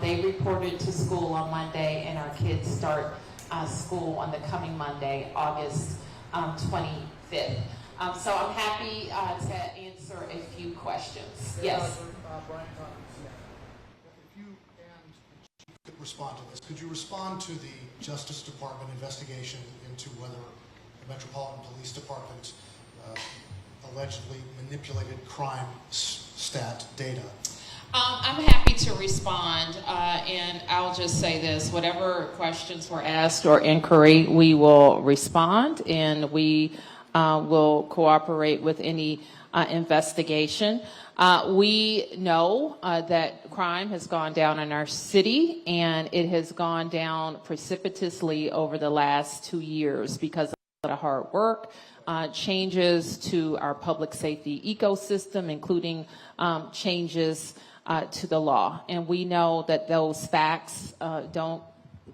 They reported to school on Monday, and our kids start school on the coming Monday, August 25th. So I'm happy to answer a few questions. Yes. Brian, if you and the chief could respond to this, could you respond to the Justice Department investigation into whether the Metropolitan Police Department allegedly manipulated crime stat data? I'm happy to respond, and I'll just say this. Whatever questions were asked or inquiry, we will respond, and we will cooperate with any investigation. We know that crime has gone down in our city, and it has gone down precipitously over the last 2 years because of a lot of hard work, changes to our public safety ecosystem, including changes to the law. And we know that those facts don't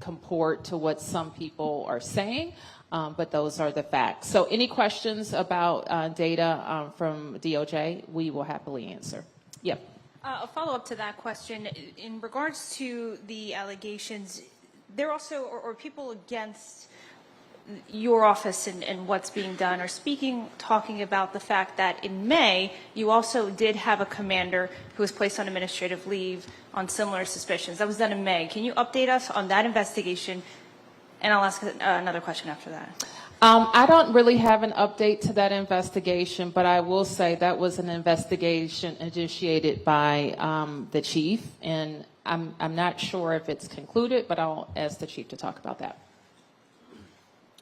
comport to what some people are saying, but those are the facts. So any questions about data from DOJ, we will happily answer. Yep. A follow-up to that question, in regards to the allegations, there also, or people against your office and what's being done are talking about the fact that in May, you also did have a commander who was placed on administrative leave on similar suspicions. That was done in May. Can you update us on that investigation? And I'll ask another question after that. I don't really have an update to that investigation, but I will say that was an investigation initiated by the chief, and I'm not sure if it's concluded, but I'll ask the chief to talk about that.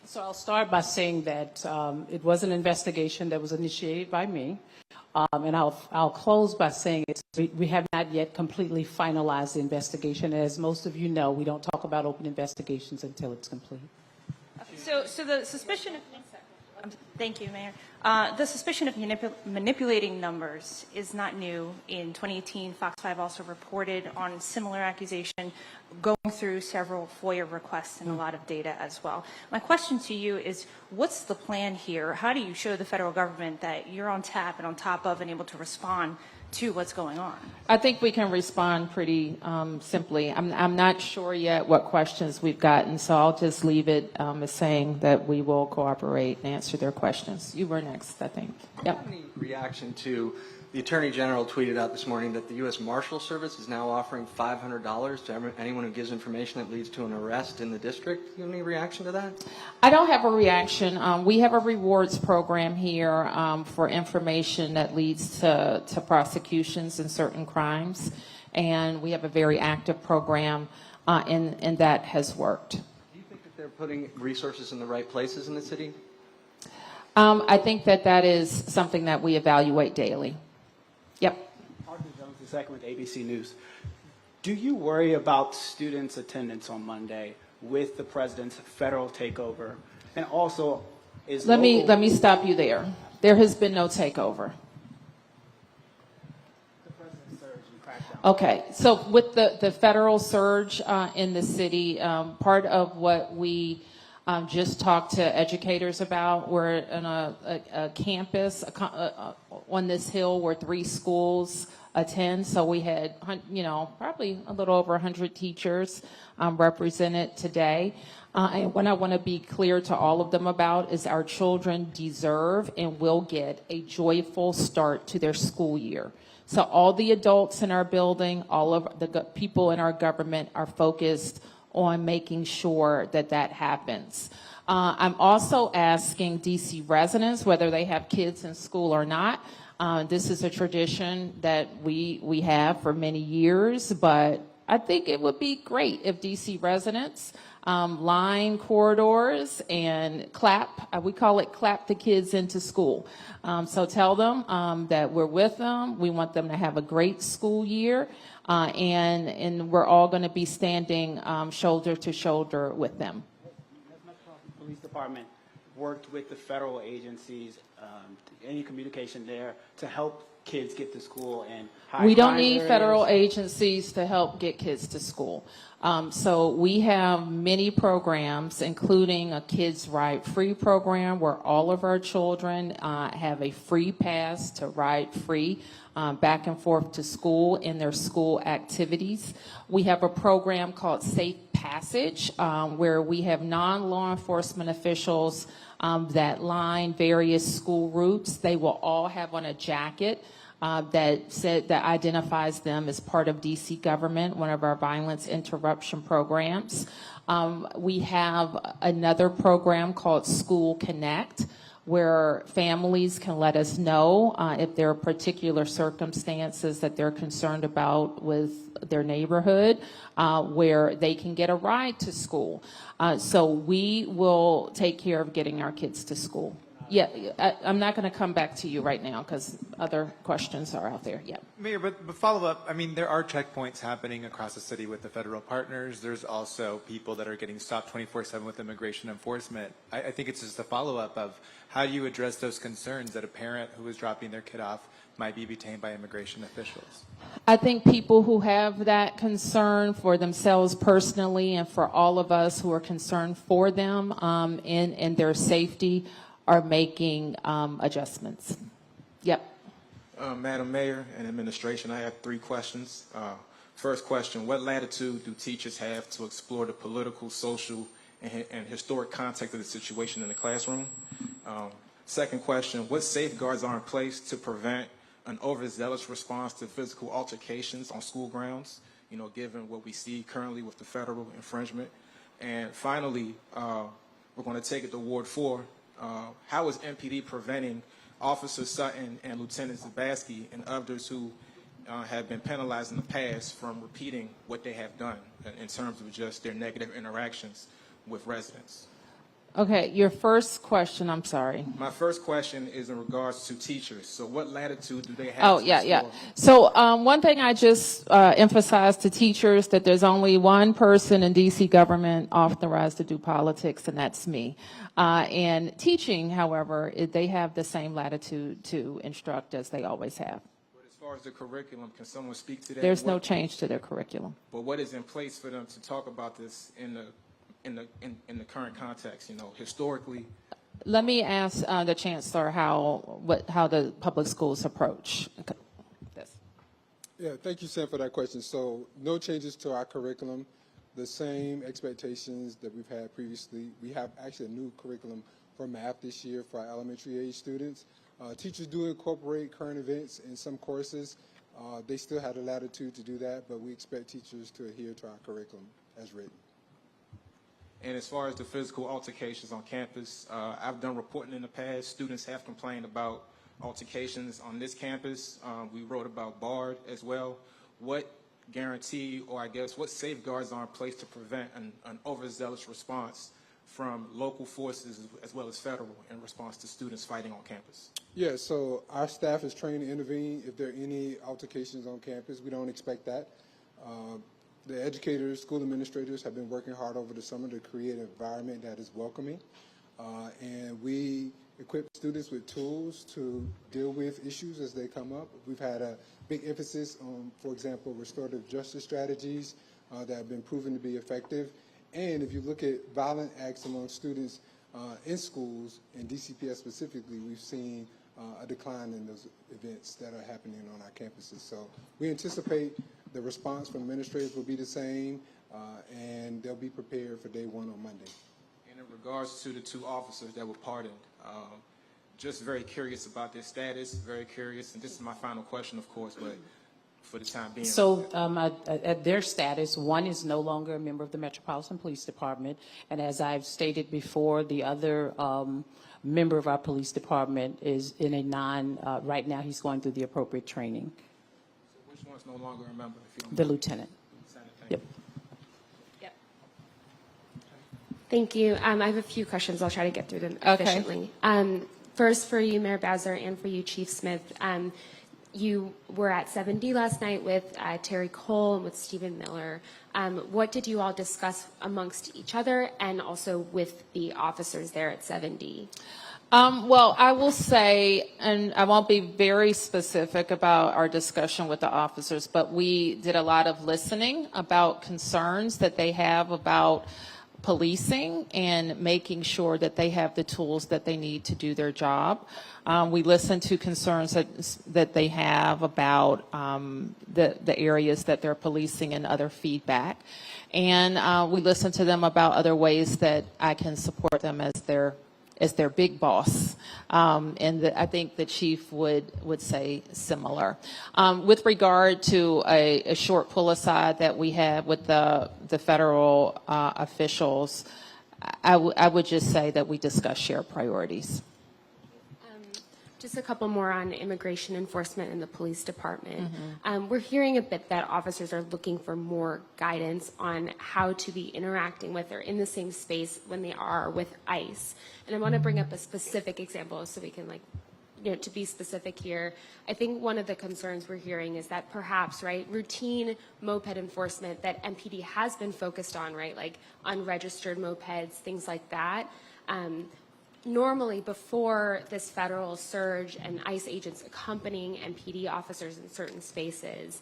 So I'll start by saying that it was an investigation that was initiated by me, and I'll close by saying we have not yet completely finalized the investigation. As most of you know, we don't talk about open investigations until it's complete. So the suspicion of, thank you, Mayor. The suspicion of manipulating numbers is not new. In 2018, Fox 5 also reported on similar accusation, going through several FOIA requests and a lot of data as well. My question to you is, what's the plan here? How do you show the federal government that you're on tap and on top of and able to respond to what's going on? I think we can respond pretty simply. I'm not sure yet what questions we've gotten, so I'll just leave it as saying that we will cooperate and answer their questions. You were next, I think. Yep. Any reaction to the Attorney General tweeted out this morning that the U.S. Marshal Service is now offering $500 to anyone who gives information that leads to an arrest in the district? Do you have any reaction to that? I don't have a reaction. We have a rewards program here for information that leads to prosecutions in certain crimes, and we have a very active program, and that has worked. Do you think that they're putting resources in the right places in the city? I think that is something that we evaluate daily. Yep. Arthur Jones, the second with ABC News. Do you worry about students' attendance on Monday with the president's federal takeover? And also, let me stop you there. There has been no takeover. The president's surge and crackdown. Okay, so with the federal surge in the city, part of what we just talked to educators about, we're in a campus on this hill where 3 schools attend, so we had, probably a little over 100 teachers represented today. And what I want to be clear to all of them about is our children deserve and will get a joyful start to their school year. So all the adults in our building, all of the people in our government are focused on making sure that happens. I'm also asking DC residents, whether they have kids in school or not. This is a tradition that we have for many years, but I think it would be great if DC residents line corridors and clap. We call it clap the kids into school. So tell them that we're with them. We want them to have a great school year. And we're all going to be standing shoulder to shoulder with them. Has Metropolitan Police Department worked with the federal agencies, any communication there, to help kids get to school and We don't high-crime need areas? federal agencies to help get kids to school. So we have many programs, including a Kids Ride Free program where all of our children have a free pass to ride free back and forth to school in their school activities. We have a program called Safe Passage where we have non-law enforcement officials that line various school routes. They will all have on a jacket that identifies them as part of DC government, one of our violence interruption programs. We have another program called School Connect, where families can let us know if there are particular circumstances that they're concerned about with their neighborhood, where they can get a ride to school. So we will take care of getting our kids to school. Yeah, I'm not going to come back to you right now because other questions are out there. Yeah. Mayor, but follow up, I mean, there are checkpoints happening across the city with the federal partners. There's also people that are getting stopped 24/7 with immigration enforcement. I think it's just a follow-up of how do you address those concerns that a parent who is dropping their kid off might be detained by immigration officials? I think people who have that concern for themselves personally and for all of us who are concerned for them in their safety are making adjustments. Yep. Madam Mayor and administration, I have 3 questions. First question, what latitude do teachers have to explore the political, social, and historic context of the situation in the classroom? Second question, what safeguards are in place to prevent an overzealous response to physical altercations on school grounds, you know, given what we see currently with the federal infringement? And finally, we're going to take it to Ward 4. How is MPD preventing Officer Sutton and Lieutenant Zabaski and others who have been penalized in the past from repeating what they have done in terms of just their negative interactions with residents? Okay, your first question, I'm sorry. My first question is in regards to teachers. So what latitude do they have? Oh, to yeah, yeah. explore? So one thing I just emphasized to teachers that there's only one person in DC government authorized to do politics, and that's me. And teaching, however, they have the same latitude to instruct as they always have. But as far as the curriculum, can someone speak to that? There's no change to their curriculum. But what is in place for them to talk about this in the current context, you know, historically? Let me ask the chancellor how the public schools approach this. Yeah, thank you, Sam, for that question. So no changes to our curriculum, the same expectations that we've had previously. We have actually a new curriculum for math this year for our elementary age students. Teachers do incorporate current events in some courses. They still have the latitude to do that, but we expect teachers to adhere to our curriculum as written. And as far as the physical altercations on campus, I've done reporting in the past. Students have complained about altercations on this campus. We wrote about BARD as well. What guarantee, or I guess what safeguards are in place to prevent an overzealous response from local forces as well as federal in response to students fighting on campus? Yeah, so our staff is trained to intervene if there are any altercations on campus. We don't expect that. The educators, school administrators have been working hard over the summer to create an environment that is welcoming. And we equip students with tools to deal with issues as they come up. We've had a big emphasis on, for example, restorative justice strategies that have been proven to be effective. And if you look at violent acts among students in schools, and DCPS specifically, we've seen a decline in those events that are happening on our campuses. So we anticipate the response from administrators will be the same, and they'll be prepared for day one on Monday. And in regards to the 2 officers that were pardoned, just very curious about their status, very curious, and this is my final question, of course, but for the time being. So at their status, one is no longer a member of the Metropolitan Police Department, and as I've stated before, the other member of our police department is in a right now he's going through the appropriate training. So which one's no longer a member, if you don't The mind? lieutenant. Yep. Yep. Thank you. I have a few questions. I'll try to get through them Okay. efficiently. First, for you, Mayor Bowser, and for you, Chief Smith, you were at 7D last night with Terry Cole and with Stephen Miller. What did you all discuss amongst each other and also with the officers there at 7D? Well, I will say, and I won't be very specific about our discussion with the officers, but we did a lot of listening about concerns that they have about policing and making sure that they have the tools that they need to do their job. We listened to concerns that they have about the areas that they're policing and other feedback. And we listened to them about other ways that I can support them as their big boss. I think the chief would say similar. With regard to a short pull aside that we had with the federal officials, I would just say that we discussed shared priorities. Just a couple more on immigration enforcement in the police department. We're hearing a bit that officers are looking for more guidance on how to be interacting with or in the same space when they are with ICE. And I want to bring up a specific example so we can to be specific here. I think one of the concerns we're hearing is that perhaps, routine moped enforcement that MPD has been focused on, like unregistered mopeds, things like that. Normally, before this federal surge and ICE agents accompanying MPD officers in certain spaces,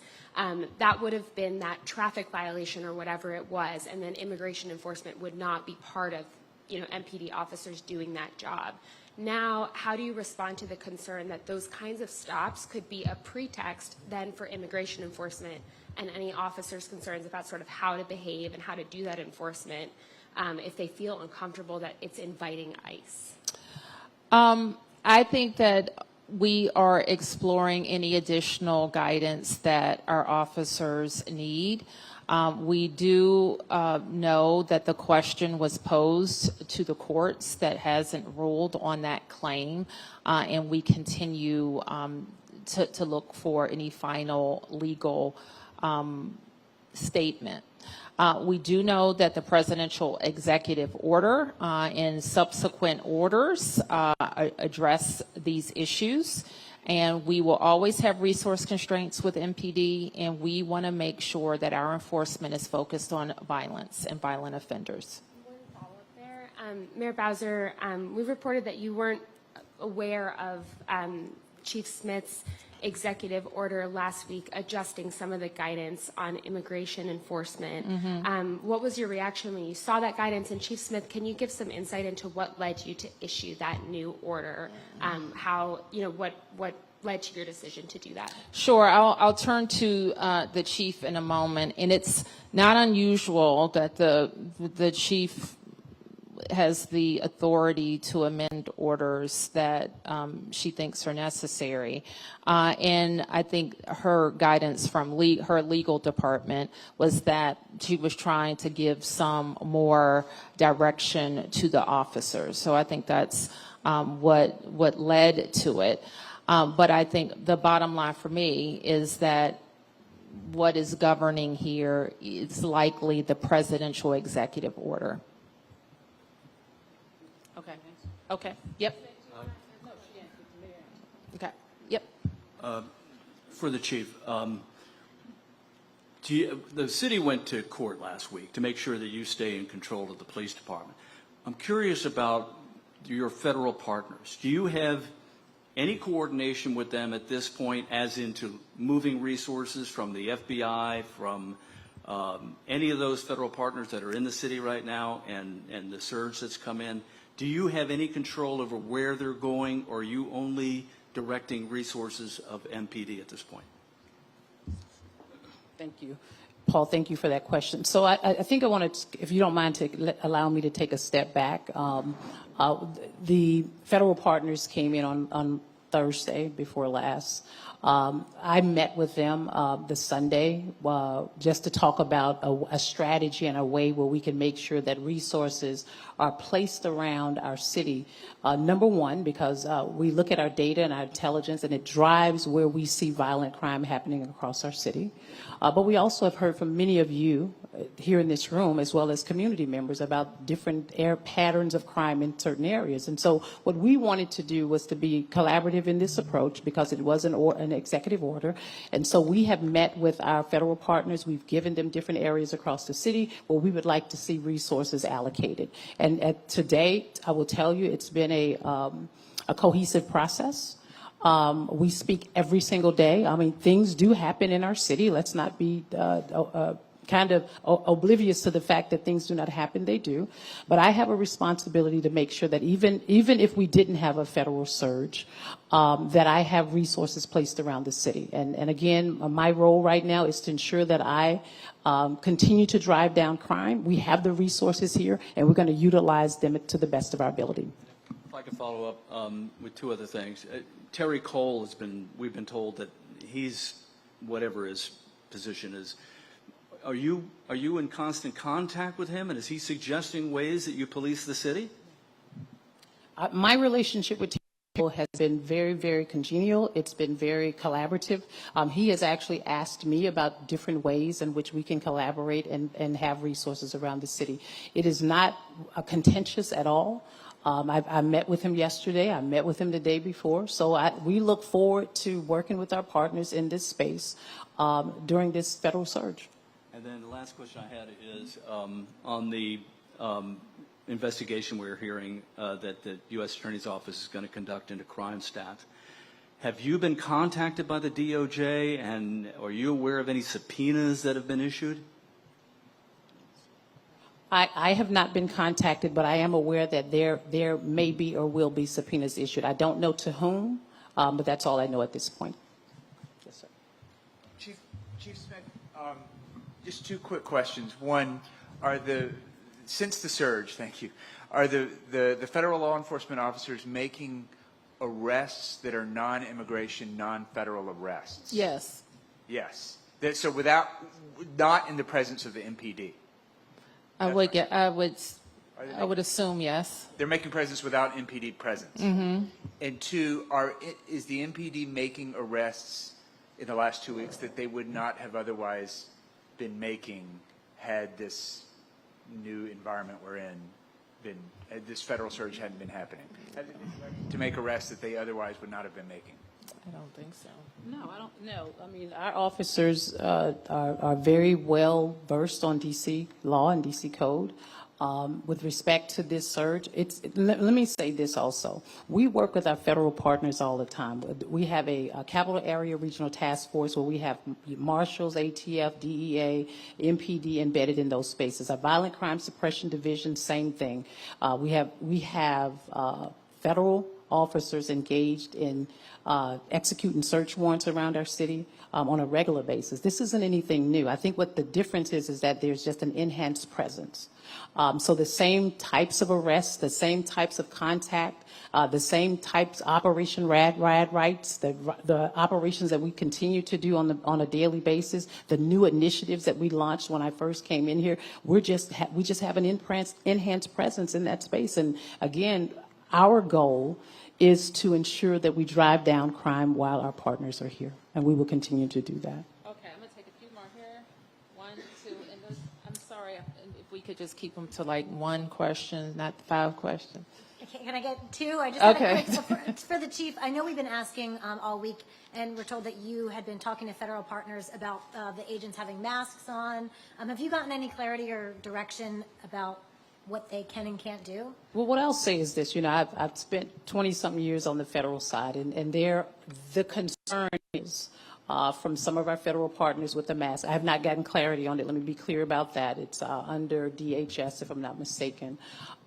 that would have been that traffic violation or whatever it was, and then immigration enforcement would not be part of, MPD officers doing that job. Now, how do you respond to the concern that those kinds of stops could be a pretext then for immigration enforcement and any officers' concerns about sort of how to behave and how to do that enforcement if they feel uncomfortable that it's inviting ICE? I think that we are exploring any additional guidance that our officers need. We do know that the question was posed to the courts that hasn't ruled on that claim, and we continue to look for any final legal statement. We do know that the presidential executive order and subsequent orders address these issues, and we will always have resource constraints with MPD, and we want to make sure that our enforcement is focused on violence and violent offenders. One follow-up there. Mayor Bowser, we reported that you weren't aware of Chief Smith's executive order last week adjusting some of the guidance on immigration enforcement. What was your reaction when you saw that guidance? And Chief Smith, can you give some insight into what led you to issue that new order? What led to your decision to do that? Sure, I'll turn to the chief in a moment, and it's not unusual that the chief has the authority to amend orders that she thinks are necessary. And I think her guidance from her legal department was that she was trying to give some more direction to the officers. So I think that's what led to it. But I think the bottom line for me is that what is governing here is likely the presidential executive order. Okay. Yep. Okay. Yep. For the chief, the city went to court last week to make sure that you stay in control of the police department. I'm curious about your federal partners. Do you have any coordination with them at this point, as into moving resources from the FBI, from any of those federal partners that are in the city right now, and the surge that's come in? Do you have any control over where they're going, or are you only directing resources of MPD at this point? Thank you. Paul, thank you for that question. So I think I want to, if you don't mind, allow me to take a step back. The federal partners came in on Thursday before last. I met with them this Sunday just to talk about a strategy and a way where we can make sure that resources are placed around our city. Number one, because we look at our data and our intelligence, and it drives where we see violent crime happening across our city. But we also have heard from many of you here in this room, as well as community members, about different patterns of crime in certain areas. And so what we wanted to do was to be collaborative in this approach, because it was an executive order. And so we have met with our federal partners. We've given them different areas across the city where we would like to see resources allocated. And to date, I will tell you, it's been a cohesive process. We speak every single day. I mean, things do happen in our city. Let's not be kind of oblivious to the fact that things do not happen. They do. But I have a responsibility to make sure that even if we didn't have a federal surge, that I have resources placed around the city. And again, my role right now is to ensure that I continue to drive down crime. We have the resources here, and we're going to utilize them to the best of our ability. If I could follow up with two other things. Terry Cole we've been told that he's, whatever his position is, are you in constant contact with him, and is he suggesting ways that you police the city? My relationship with Terry Cole has been very, very congenial. It's been very collaborative. He has actually asked me about different ways in which we can collaborate and have resources around the city. It is not contentious at all. I met with him yesterday. I met with him the day before. So we look forward to working with our partners in this space during this federal surge. And then the last question I had is on the investigation we're hearing that the U.S. Attorney's Office is going to conduct into crime stats. Have you been contacted by the DOJ, and are you aware of any subpoenas that have been issued? I have not been contacted, but I am aware that there may be or will be subpoenas issued. I don't know to whom, but that's all I know at this point. Yes, sir. Chief Smith, just two quick questions. One, since the surge, thank you, are the federal law enforcement officers making arrests that are non-immigration, non-federal arrests? Yes. Yes. So not in the presence of the MPD? I would assume yes. They're making presence without MPD presence. Mm-hmm. And two, is the MPD making arrests in the last 2 weeks that they would not have otherwise been making had this new environment we're in this federal surge hadn't been happening? To make arrests that they otherwise would not have been making? I don't think so. No, I don't know. I mean, our officers are very well versed on DC law and DC code. With respect to this surge, let me say this also. We work with our federal partners all the time. We have a capital area regional task force where we have marshals, ATF, DEA, MPD embedded in those spaces. Our violent crime suppression division, same thing. We have federal officers engaged in executing search warrants around our city on a regular basis. This isn't anything new. I think what the difference is that there's just an enhanced presence. So the same types of arrests, the same types of contact, the same types Operation Rad Rights, the operations that we continue to do on a daily basis, the new initiatives that we launched when I first came in here, we just have an enhanced presence in that space. And again, our goal is to ensure that we drive down crime while our partners are here, and we will continue to do that. Okay, I'm going to take a few more here. 1, 2, and those, I'm sorry, if we could just keep them to like one question, not 5 questions. Okay, can I get 2? I just Okay. had a quick, for the chief, I know we've been asking all week, and we're told that you had been talking to federal partners about the agents having masks on. Have you gotten any clarity or direction about what they can and can't do? Well, what I'll say is this, I've spent 20-something years on the federal side, and the concern is from some of our federal partners with the mask. I have not gotten clarity on it. Let me be clear about that. It's under DHS, if I'm not mistaken.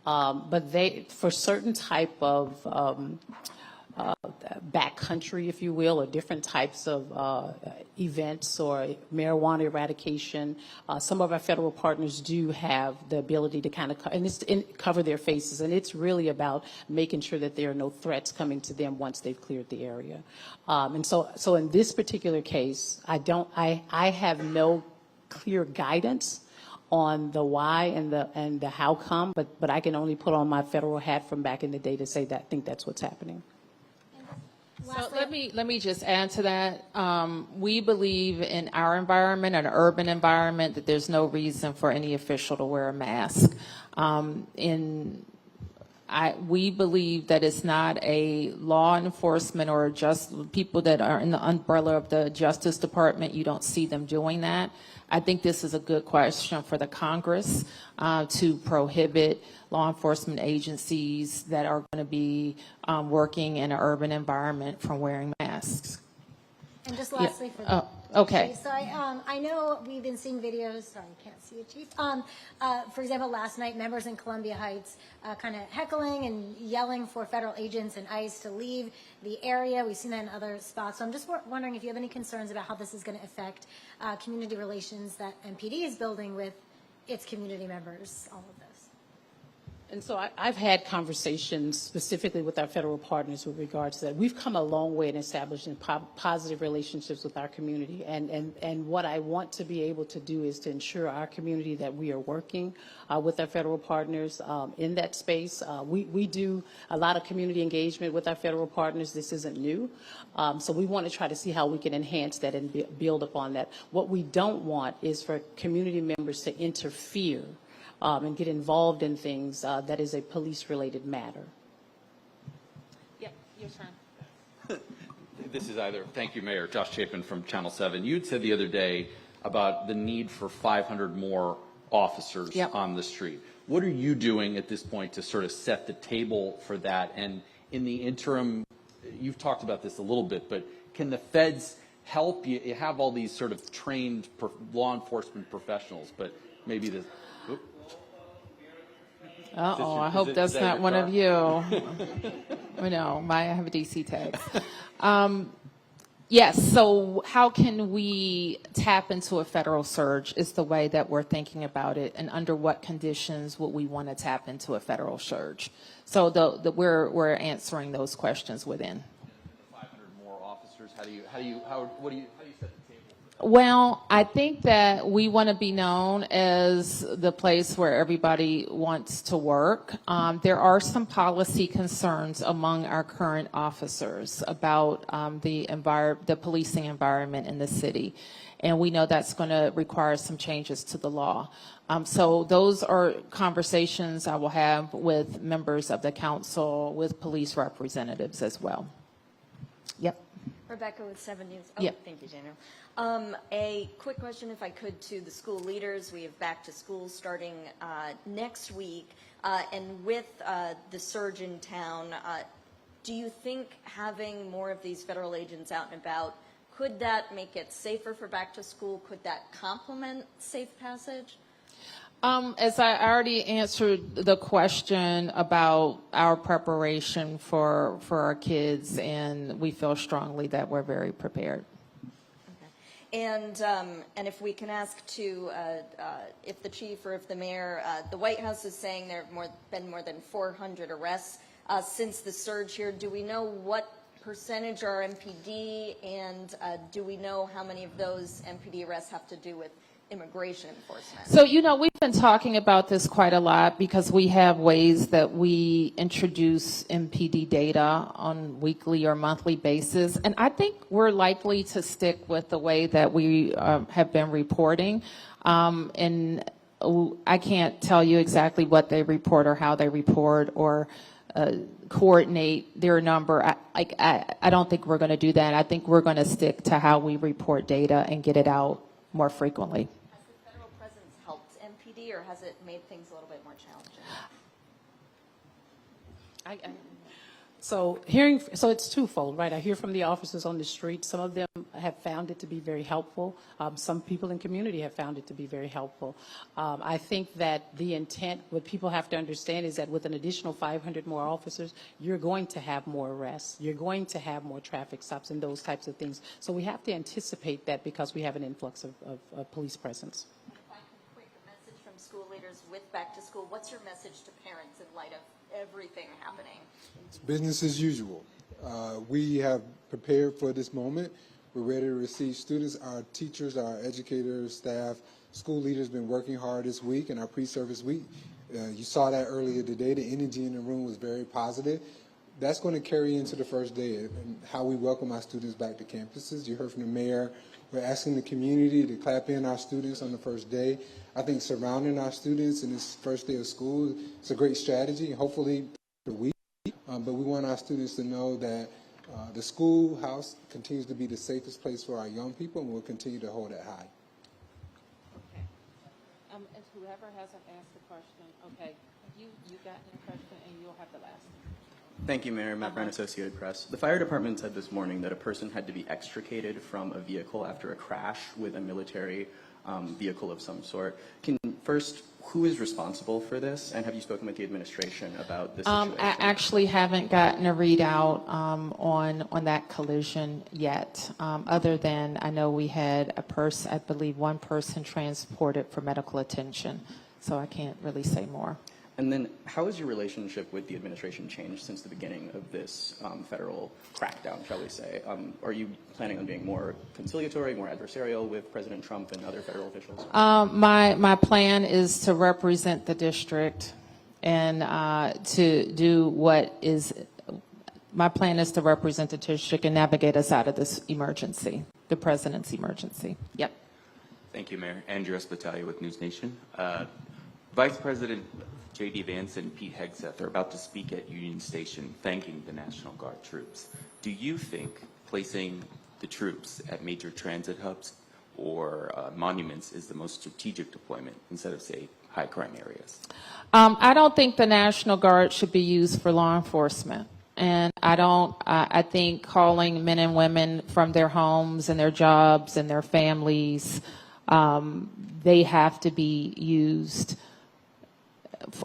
But for certain type of backcountry, if you will, or different types of events or marijuana eradication, some of our federal partners do have the ability to kind of cover their faces, and it's really about making sure that there are no threats coming to them once they've cleared the area. And so in this particular case, I have no clear guidance on the why and the how come, but I can only put on my federal hat from back in the day to say that I think that's what's happening. So let me just add to that. We believe in our environment, an urban environment, that there's no reason for any official to wear a mask. We believe that it's not a law enforcement or just people that are in the umbrella of the Justice Department. You don't see them doing that. I think this is a good question for the Congress to prohibit law enforcement agencies that are going to be working in an urban environment from wearing masks. And just lastly for the okay. Chief, so I know we've been seeing videos, sorry, I can't see it, Chief. For example, last night, members in Columbia Heights kind of heckling and yelling for federal agents and ICE to leave the area. We've seen that in other spots. So I'm just wondering if you have any concerns about how this is going to affect community relations that MPD is building with its community members, all of this. And so I've had conversations specifically with our federal partners with regards to that. We've come a long way in establishing positive relationships with our community. And what I want to be able to do is to ensure our community that we are working with our federal partners in that space. We do a lot of community engagement with our federal partners. This isn't new. So we want to try to see how we can enhance that and build upon that. What we don't want is for community members to interfere and get involved in things that is a police-related matter. Yep, your turn. This is thank you, Mayor. Josh Chapin from Channel 7. You had said the other day about the need for 500 more officers on the street. What are you doing at this point to sort of set the table for that? And in the interim, you've talked about this a little bit, but can the feds help? You have all these sort of trained law enforcement professionals, but maybe the... Uh-oh, I hope that's not one of you. No, I have a DC tag. Yes, so how can we tap into a federal surge is the way that we're thinking about it, and under what conditions would we want to tap into a federal surge? So we're answering those questions within. 500 more officers, what do you set the table? Well, I think that we want to be known as the place where everybody wants to work. There are some policy concerns among our current officers about the policing environment in the city. And we know that's going to require some changes to the law. So those are conversations I will have with members of the council, with police representatives as well. Yep. Rebecca with 7 News. Yep. Thank you, Daniel. A quick question, if I could, to the school leaders. We have back to school starting next week. And with the surge in town, do you think having more of these federal agents out and about, could that make it safer for back to school? Could that complement safe passage? As I already answered the question about our preparation for our kids, and we feel strongly that we're very prepared. Okay. And if we can ask to, if the chief or if the mayor, the White House is saying there have been more than 400 arrests since the surge here. Do we know what percentage are MPD, and do we know how many of those MPD arrests have to do with immigration enforcement? So, we've been talking about this quite a lot because we have ways that we introduce MPD data on weekly or monthly basis. And I think we're likely to stick with the way that we have been reporting. And I can't tell you exactly what they report or how they report or coordinate their number. I don't think we're going to do that. I think we're going to stick to how we report data and get it out more frequently. Has the federal presence helped MPD, or has it made things a little bit more challenging? So it's twofold, right? I hear from the officers on the street. Some of them have found it to be very helpful. Some people in community have found it to be very helpful. I think that the intent, what people have to understand is that with an additional 500 more officers, you're going to have more arrests. You're going to have more traffic stops and those types of things. So we have to anticipate that because we have an influx of police presence. If I can quick message from school leaders with back to school, what's your message to parents in light of everything happening? It's business as usual. We have prepared for this moment. We're ready to receive students. Our teachers, our educators, staff, school leaders been working hard this week and our pre-service week. You saw that earlier today. The energy in the room was very positive. that's going to carry into the first day and how we welcome our students back to campuses. You heard from the mayor. We're asking the community to clap in our students on the first day. I think surrounding our students in this first day of school is a great strategy. Hopefully, the week, but we want our students to know that the schoolhouse continues to be the safest place for our young people, and we'll continue to hold it high. Okay. And whoever hasn't asked a question, okay, you got your question, and you'll have the last. Thank you, Mayor. Matt Brown, Associated Press. The fire department said this morning that a person had to be extricated from a vehicle after a crash with a military vehicle of some sort. First, who is responsible for this, and have you spoken with the administration about this situation? I actually haven't gotten a readout on that collision yet, other than I know we had a person, I believe one person transported for medical attention, so I can't really say more. And then how has your relationship with the administration changed since the beginning of this federal crackdown, shall we say? Are you planning on being more conciliatory, more adversarial with President Trump and other federal officials? My plan is to represent the district and to do what is, my plan is to represent the district and navigate us out of this emergency, the president's emergency. Yep. Thank you, Mayor. Andrew Espitalia with News Nation. Vice President J.D. Vance and Pete Hegseth are about to speak at Union Station thanking the National Guard troops. Do you think placing the troops at major transit hubs or monuments is the most strategic deployment instead of, say, high crime areas? I don't think the National Guard should be used for law enforcement. And I think calling men and women from their homes and their jobs and their families, they have to be used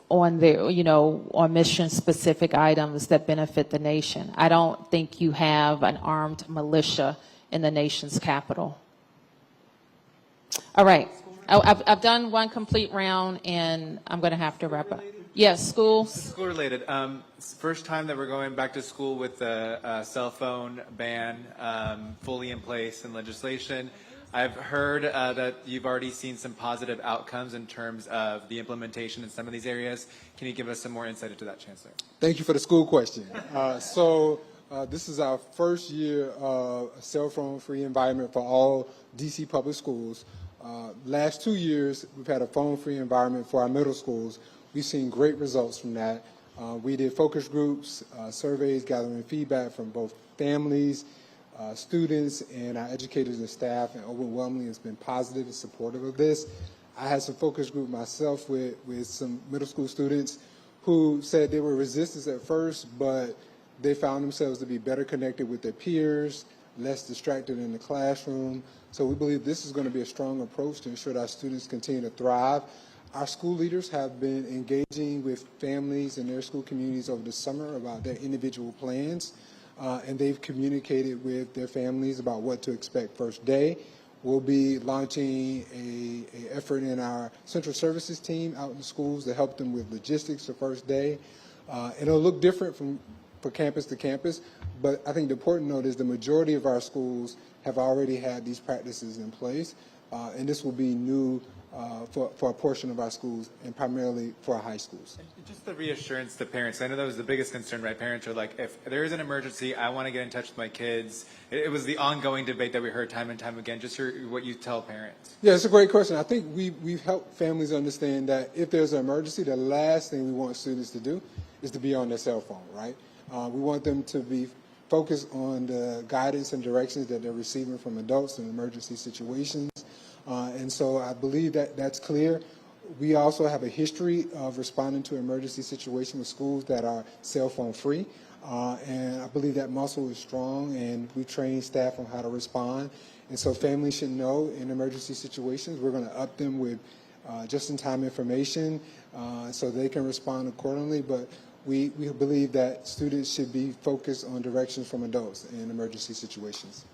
on their, on mission-specific items that benefit the nation. I don't think you have an armed militia in the nation's capital. All right. I've done one complete round, and I'm going to have to wrap up. Yes, schools. School related. First time that we're going back to school with the cell phone ban fully in place in legislation. I've heard that you've already seen some positive outcomes in terms of the implementation in some of these areas. Can you give us some more insight into that, Chancellor? Thank you for the school question. This is our first year of a cell phone-free environment for all DC public schools. Last 2 years, we've had a phone-free environment for our middle schools. We've seen great results from that. We did focus groups, surveys, gathering feedback from both families, students, and our educators and staff, and overwhelmingly it's been positive and supportive of this. I had some focus group myself with some middle school students who said they were resistant at first, but they found themselves to be better connected with their peers, less distracted in the classroom. So we believe this is going to be a strong approach to ensure that our students continue to thrive. Our school leaders have been engaging with families and their school communities over the summer about their individual plans. And they've communicated with their families about what to expect first day. We'll be launching an effort in our central services team out in the schools to help them with logistics the first day. And it'll look different from campus to campus, but I think the important note is the majority of our schools have already had these practices in place, and this will be new for a portion of our schools and primarily for our high schools. Just the reassurance to parents. I know that was the biggest concern, right? Parents are like, if there is an emergency, I want to get in touch with my kids. It was the ongoing debate that we heard time and time again. Just what you tell parents. Yeah, it's a great question. I think we've helped families understand that if there's an emergency, the last thing we want students to do is to be on their cell phone, right? We want them to be focused on the guidance and directions that they're receiving from adults in emergency situations. And so I believe that that's clear. We also have a history of responding to emergency situations with schools that are cell phone free. And I believe that muscle is strong, and we train staff on how to respond. And so families should know in emergency situations, we're going to up them with just-in-time information so they can respond accordingly. But we believe that students should be focused on directions from adults in emergency situations.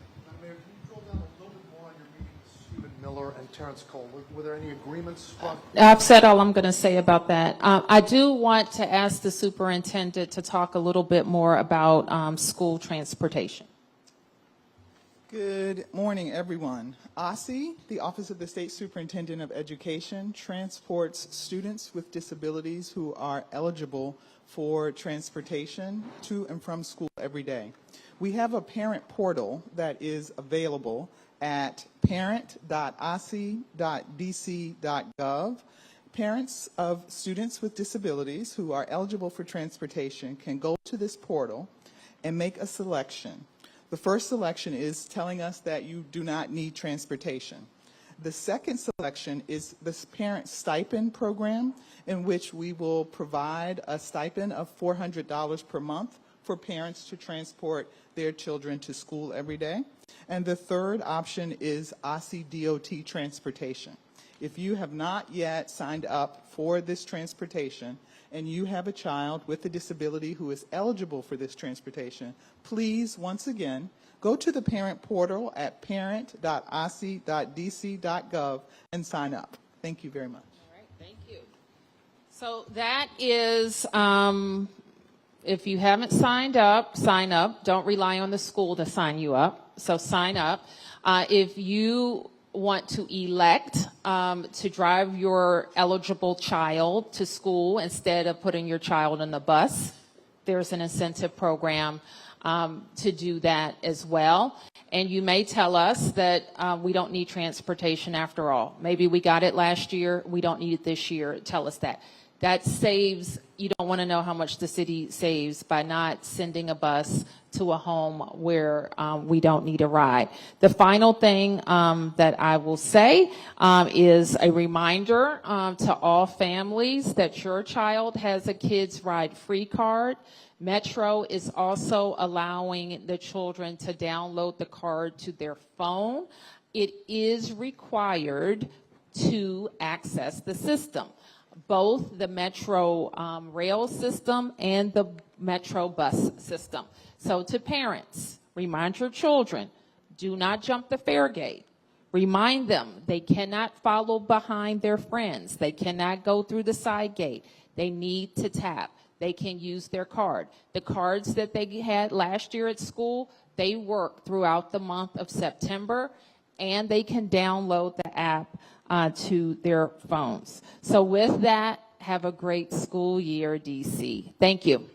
Mayor, can you drill down a little bit more on your meeting with Stephen Miller and Terrence Cole? Were there any agreements struck? I've said all I'm going to say about that. I do want to ask the superintendent to talk a little bit more about school transportation. Good morning, everyone. OSSE, the Office of the State Superintendent of Education, transports students with disabilities who are eligible for transportation to and from school every day. We have a parent portal that is available at parent.osse.dc.gov. Parents of students with disabilities who are eligible for transportation can go to this portal and make a selection. The first selection is telling us that you do not need transportation. The second selection is this parent stipend program, in which we will provide a stipend of $400 per month for parents to transport their children to school every day. And the third option is OSSE DOT transportation. If you have not yet signed up for this transportation and you have a child with a disability who is eligible for this transportation, please, once again, go to the parent portal at parent.osse.dc.gov and sign up. Thank you very much. All right, thank you. So that is, if you haven't signed up, sign up. Don't rely on the school to sign you up. So sign up. If you want to elect to drive your eligible child to school instead of putting your child on the bus, there's an incentive program to do that as well. And you may tell us that we don't need transportation after all. Maybe we got it last year, we don't need it this year. Tell us that. That saves, you don't want to know how much the city saves by not sending a bus to a home where we don't need a ride. The final thing that I will say is a reminder to all families that your child has a Kids Ride Free card. Metro is also allowing the children to download the card to their phone. It is required to access the system, both the Metro rail system and the Metro bus system. So to parents, remind your children, do not jump the fare gate. Remind them they cannot follow behind their friends. They cannot go through the side gate. They need to tap. They can use their card. The cards that they had last year at school, they work throughout the month of September, and they can download the app to their phones. So with that, have a great school year, DC. Thank you.